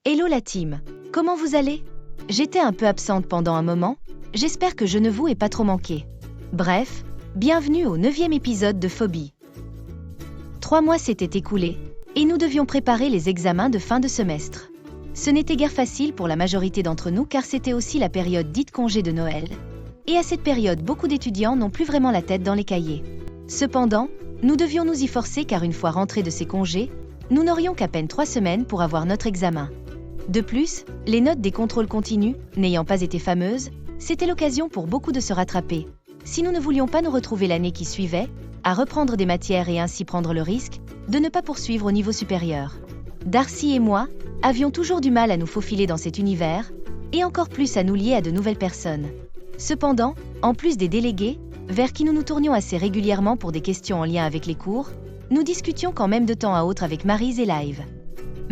Hello la team, comment vous allez? J'étais un peu absente pendant un moment, j'espère que je ne vous ai pas trop manqué. Bref, bienvenue au 9e épisode de Phobie. 3 mois s'étaient écoulés, et nous devions préparer les examens de fin de semestre. Ce n'était guère facile pour la majorité d'entre nous car c'était aussi la période dite congé de Noël. Et à cette période, beaucoup d'étudiants n'ont plus vraiment la tête dans les cahiers. Cependant, nous devions nous y forcer car une fois rentrés de ces congés, nous n'aurions qu'à peine 3 semaines pour avoir notre examen. De plus, les notes des contrôles continus, n'ayant pas été fameuses, c'était l'occasion pour beaucoup de se rattraper. Si nous ne voulions pas nous retrouver l'année qui suivait, à reprendre des matières et ainsi prendre le risque de ne pas poursuivre au niveau supérieur. Darcy et moi avions toujours du mal à nous faufiler dans cet univers, et encore plus à nous lier à de nouvelles personnes. Cependant, en plus des délégués, vers qui nous nous tournions assez régulièrement pour des questions en lien avec les cours, nous discutions quand même de temps à autre avec Maryse et Live.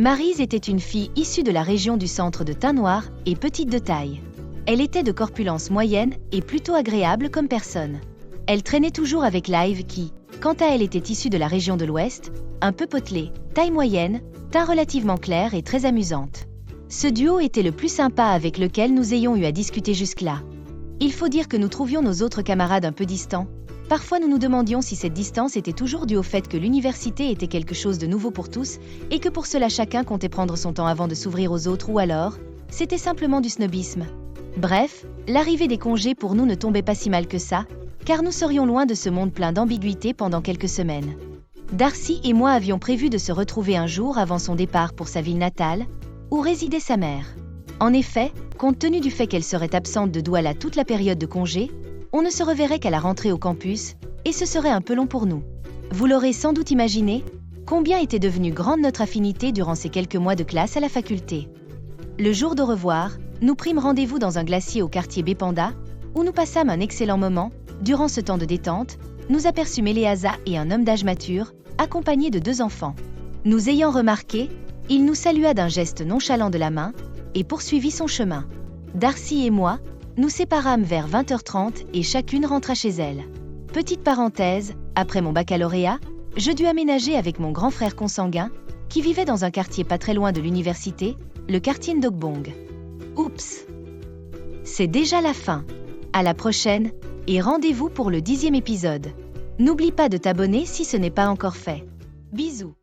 Maryse était une fille issue de la région du centre de teint noir et petite de taille. Elle était de corpulence moyenne et plutôt agréable comme personne. Elle traînait toujours avec Live qui, quant à elle, était issue de la région de l'Ouest, un peu potelée, taille moyenne, teint relativement clair et très amusante. Ce duo était le plus sympa avec lequel nous ayons eu à discuter jusque-là. Il faut dire que nous trouvions nos autres camarades un peu distants. Parfois nous nous demandions si cette distance était toujours due au fait que l'université était quelque chose de nouveau pour tous, et que pour cela chacun comptait prendre son temps avant de s'ouvrir aux autres, ou alors, c'était simplement du snobisme. Bref, l'arrivée des congés pour nous ne tombait pas si mal que ça, car nous serions loin de ce monde plein d'ambiguïté pendant quelques semaines. Darcy et moi avions prévu de se retrouver un jour avant son départ pour sa ville natale, où résidait sa mère. En effet, compte tenu du fait qu'elle serait absente de Douala toute la période de congé, on ne se reverrait qu'à la rentrée au campus, et ce serait un peu long pour nous. Vous l'aurez sans doute imaginé, combien était devenue grande notre affinité durant ces quelques mois de classe à la faculté. Le jour d'au revoir, nous prîmes rendez-vous dans un glacier au quartier Bépanda, où nous passâmes un excellent moment. Durant ce temps de détente, nous aperçûmes Eléaza et un homme d'âge mature, accompagnés de 2 enfants. Nous ayant remarqués, il nous salua d'un geste nonchalant de la main, et poursuivit son chemin. Darcy et moi, nous séparâmes vers 20h30 et chacune rentra chez elle. Petite parenthèse, après mon baccalauréat, je dus aménager avec mon grand frère consanguin, qui vivait dans un quartier pas très loin de l'université, le quartier Ndogbong. Oups! C'est déjà la fin. À la prochaine, et rendez-vous pour le 10e épisode. N'oublie pas de t'abonner si ce n'est pas encore fait. Bisous!